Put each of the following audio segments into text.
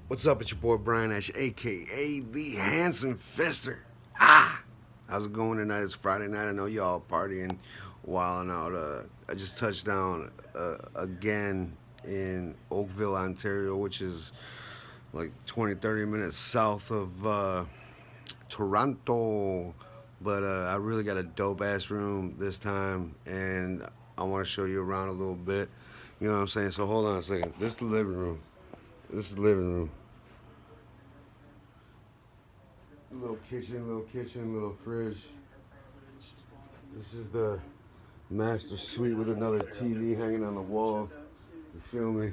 What's up? It's your boy Brian Ash, aka the Handsome Fister. How's it going tonight? It's Friday night. I know y'all partying, wilding out. I just touched down again in Oakville, Ontario, which is like 20, 30 minutes south of Toronto. But I really got a dope ass room this time, and I want to show you around a little bit. You know what I'm saying? So hold on a second. This is the living room. This is the living room. Little kitchen, little fridge. This is the master suite with another TV hanging on the wall. You feel me?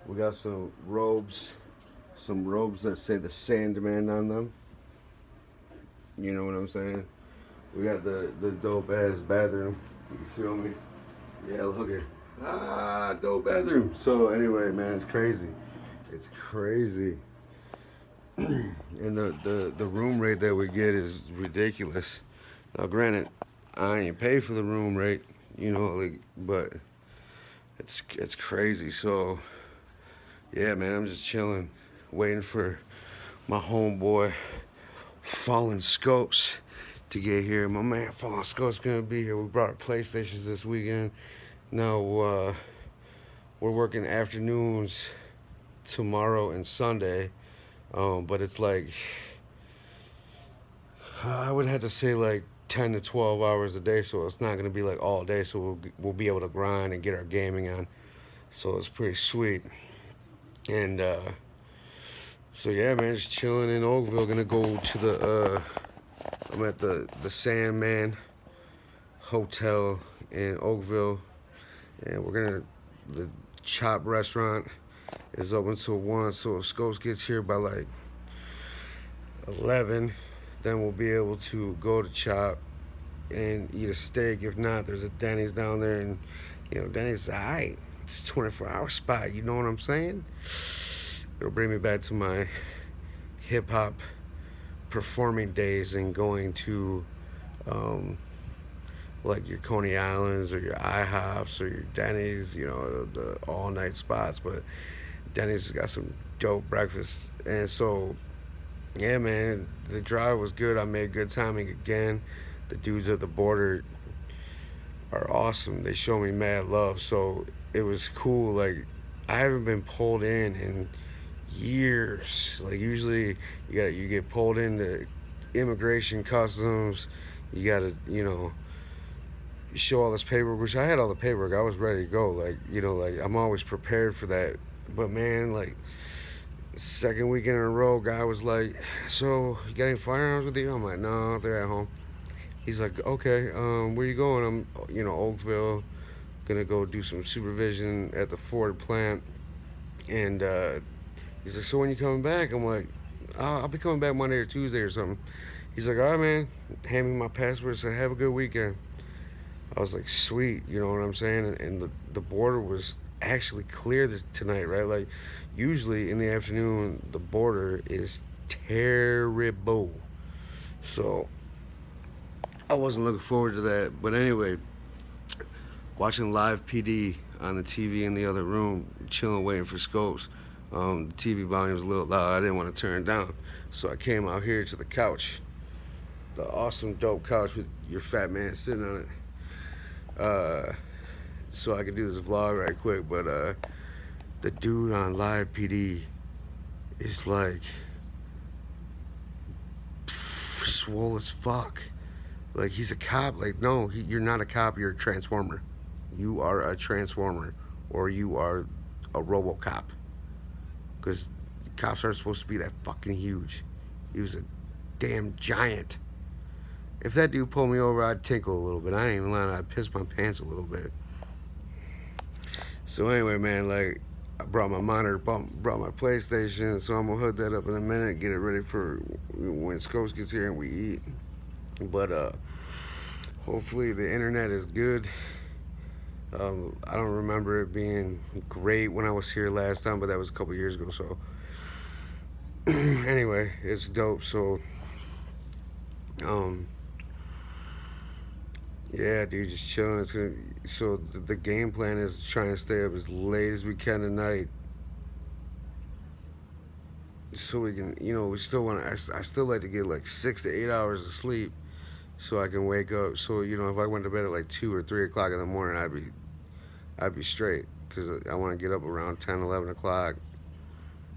We got some robes that say the Sandman on them. You know what I'm saying? We got the dope ass bathroom. You feel me? Yeah, look at dope bathroom. So anyway, man, it's crazy. It's crazy. And the room rate that we get is ridiculous. Now, granted, I ain't paid for the room rate, like, but it's crazy. So, yeah, man, I'm just chilling, waiting for my homeboy Fallen Scopes to get here. My man Fallen Scopes gonna be here. We brought our PlayStations this weekend. Now, we're working afternoons tomorrow and Sunday. But it's like, I would have to say like 10 to 12 hours a day, so it's not going to be like all day, so we'll be able to grind and get our gaming on. So it's pretty sweet. And so yeah, man, just chilling in Oakville. Gonna go to I'm at the Sandman Hotel in Oakville, and the Chop restaurant is open till 1, so if Scopes gets here by like 11, then we'll be able to go to Chop and eat a steak. If not, there's a Denny's down there, and Denny's alright. It's a 24-hour spot. You know what I'm saying? It'll bring me back to my hip hop performing days and going to like your Coney Islands or your IHOPs or your Denny's. The all night spots, but Denny's has got some dope breakfast, and so yeah, man, the drive was good. I made good timing again. The dudes at the border are awesome. They show me mad love, so it was cool. Like, I haven't been pulled in years. Like, usually you get pulled into immigration, customs. You gotta show all this paperwork, which I had all the paperwork. I was ready to go. Like I'm always prepared for that. But man, like, second weekend in a row, guy was like, "So you got any firearms with you?" I'm like, "No, they're at home." He's like, "Okay, where you going?" I'm, Oakville, gonna go do some supervision at the Ford plant. And he's like, "So when you coming back?" I'm like, I'll be coming back Monday or Tuesday or something." He's like, "All right, man." Hand me my passport. Said, "Have a good weekend." I was like, "Sweet," you know what I'm saying? And the border was actually clear tonight, right? Like, usually in the afternoon, the border is terrible. So I wasn't looking forward to that. But anyway, watching live PD on the TV in the other room, chilling, waiting for Scopes. The TV volume was a little loud. I didn't want to turn it down. So I came out here to the couch, the awesome, dope couch with your fat man sitting on it. So I could do this vlog right quick. But the dude on live PD is like swole as fuck. Like, he's a cop. Like, no, you're not a cop. You're a transformer. You are a transformer, or you are a RoboCop. Because cops aren't supposed to be that fucking huge. He was a damn giant. If that dude pulled me over, I'd tinkle a little bit. I ain't even lying. I'd piss my pants a little bit. So anyway, man, like, I brought my monitor, brought my PlayStation, so I'm gonna hook that up in a minute, get it ready for when Scopes gets here and we eat. But hopefully the internet is good. I don't remember it being great when I was here last time, but that was a couple years ago. So anyway, it's dope. So yeah, dude, just chilling. So the game plan is trying to stay up as late as we can tonight. so we can, we still want to. I still like to get like 6 to 8 hours of sleep, so I can wake up. So if I went to bed at like 2 or 3 o'clock in the morning, I'd be straight because I want to get up around 10, 11 o'clock.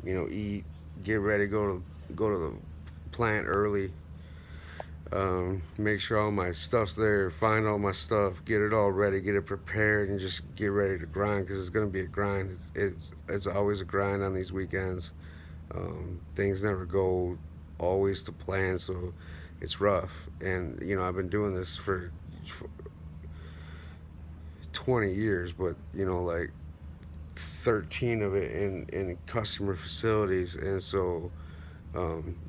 Eat, get ready, go to the plant early. Make sure all my stuff's there, find all my stuff, get it all ready, get it prepared, and just get ready to grind because it's gonna be a grind. It's always a grind on these weekends. Things never go always to plan, so it's rough. And I've been doing this for 20 years, but like 13 of it in customer facilities, and so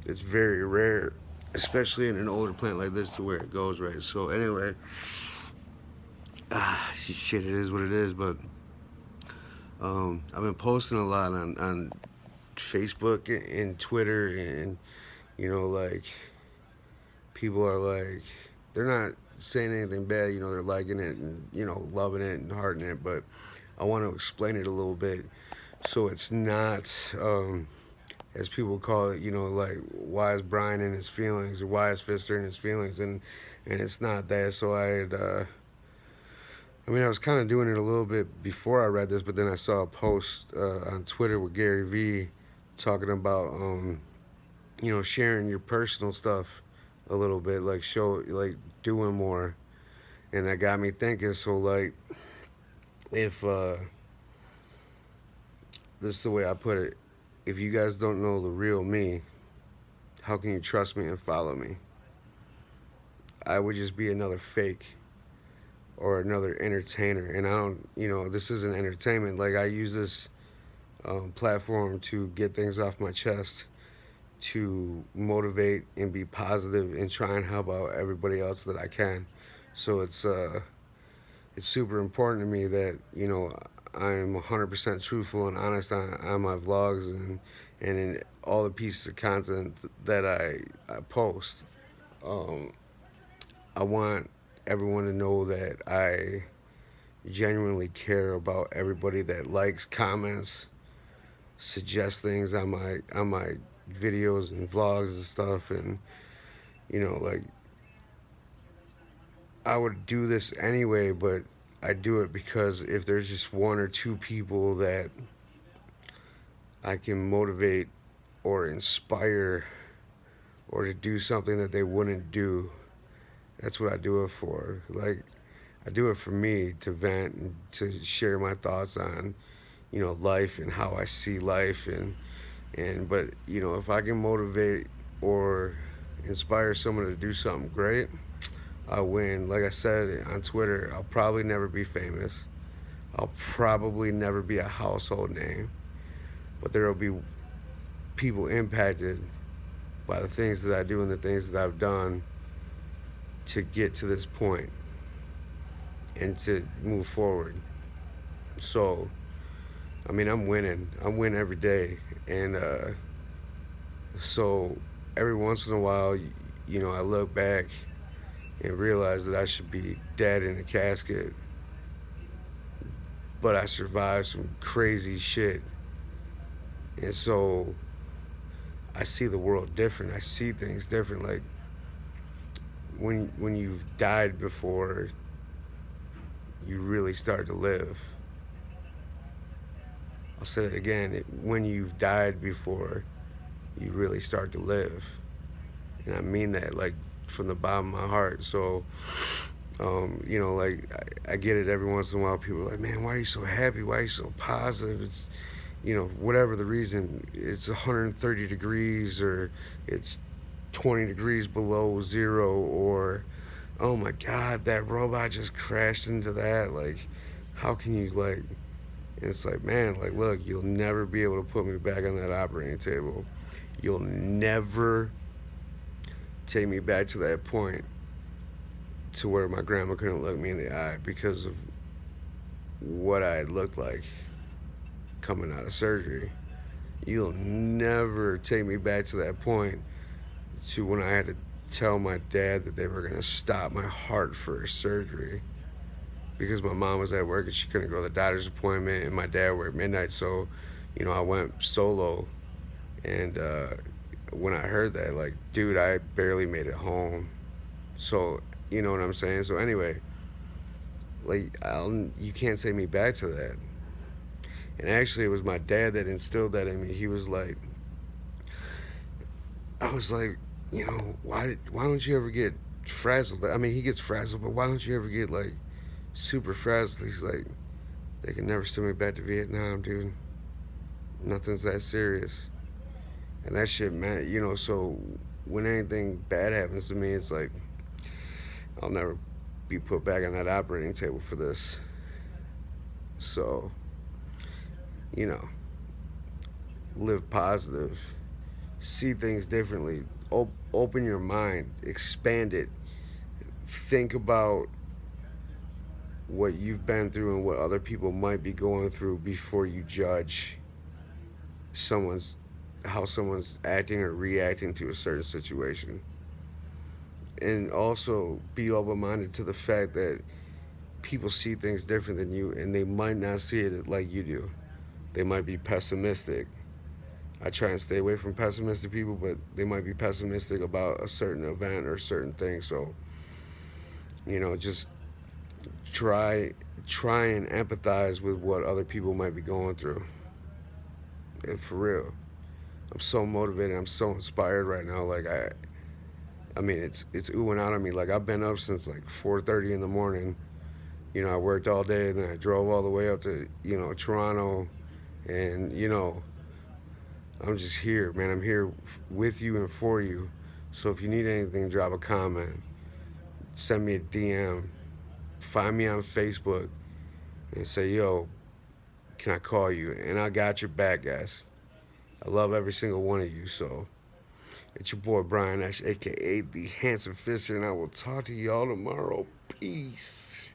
it's very rare, especially in an older plant like this, to where it goes right. So anyway, shit, it is what it is. But I've been posting a lot on Facebook and Twitter, and like people are like, they're not saying anything bad. They're liking it and loving it and hearting it. But I want to explain it a little bit so it's not. As people call it, like, why is Brian in his feelings, or why is Fister in his feelings, and it's not that. So I was kind of doing it a little bit before I read this, but then I saw a post on Twitter with Gary V talking about, sharing your personal stuff a little bit, like doing more, and that got me thinking. So like, if this is the way I put it. If you guys don't know the real me, how can you trust me and follow me? I would just be another fake or another entertainer. And I don't, this isn't entertainment. Like, I use this platform to get things off my chest, to motivate and be positive and try and help out everybody else that I can. So it's super important to me that I'm 100% truthful and honest on my vlogs and in all the pieces of content that I post. I want everyone to know that I genuinely care about everybody that likes, comments, suggests things on my videos and vlogs and stuff. And like, I would do this anyway, but I do it because if there's just one or two people that I can motivate or inspire or to do something that they wouldn't do, that's what I do it for. Like, I do it for me, to vent and to share my thoughts on, life and how I see life, but if I can motivate or inspire someone to do something great, I win. Like I said on Twitter, I'll probably never be famous. I'll probably never be a household name, but there will be people impacted by the things that I do and the things that I've done to get to this point and to move forward. So, I'm winning. I'm winning every day. And so every once in a while, I look back and realize that I should be dead in a casket, but I survived some crazy shit. And so I see the world different. I see things different. Like, when you've died before, you really start to live. I'll say that again. When you've died before, you really start to live. And I mean that, like, from the bottom of my heart. So, like, I get it every once in a while. People are like, man, why are you so happy? Why are you so positive? It's, whatever the reason, it's 130 degrees, or it's 20 degrees below zero, or, oh my God, that robot just crashed into that. Like, how can you, like, and it's like, man, like, look, you'll never be able to put me back on that operating table. You'll never take me back to that point to where my grandma couldn't look me in the eye because of what I had looked like coming out of surgery. You'll never take me back to that point to when I had to tell my dad that they were going to stop my heart for surgery because my mom was at work and she couldn't go to the doctor's appointment, and my dad worked midnight. So, I went solo, And when I heard that, like, dude, I barely made it home. So, you know what I'm saying? So, anyway, like, you can't say me back to that. And actually, it was my dad that instilled that in me. He was like, I was like, why don't you ever get frazzled? I mean, he gets frazzled, but why don't you ever get like super frazzled? He's like, they can never send me back to Vietnam, dude. Nothing's that serious. And that shit, man, so when anything bad happens to me, it's like, I'll never be put back on that operating table for this. So, you know, live positive, see things differently, open your mind, expand it, think about what you've been through and what other people might be going through before you judge someone's how someone's acting or reacting to a certain situation. And also be open-minded to the fact that people see things different than you and they might not see it like you do. They might be pessimistic. I try and stay away from pessimistic people, but they might be pessimistic about a certain event or certain thing. So, just try try and empathize with what other people might be going through. And for real, I'm so motivated. I'm so inspired right now. Like I mean, it's oohing out of me. Like I've been up since like 4:30 in the morning. I worked all day, and then I drove all the way up to Toronto, and I'm just here, man. I'm here with you and for you. So if you need anything, drop a comment, send me a DM, find me on Facebook, and say, yo, can I call you? And I got your back, guys. I love every single one of you. So it's your boy Brian Ash, aka the Handsome Fisher, and I will talk to y'all tomorrow. Peace.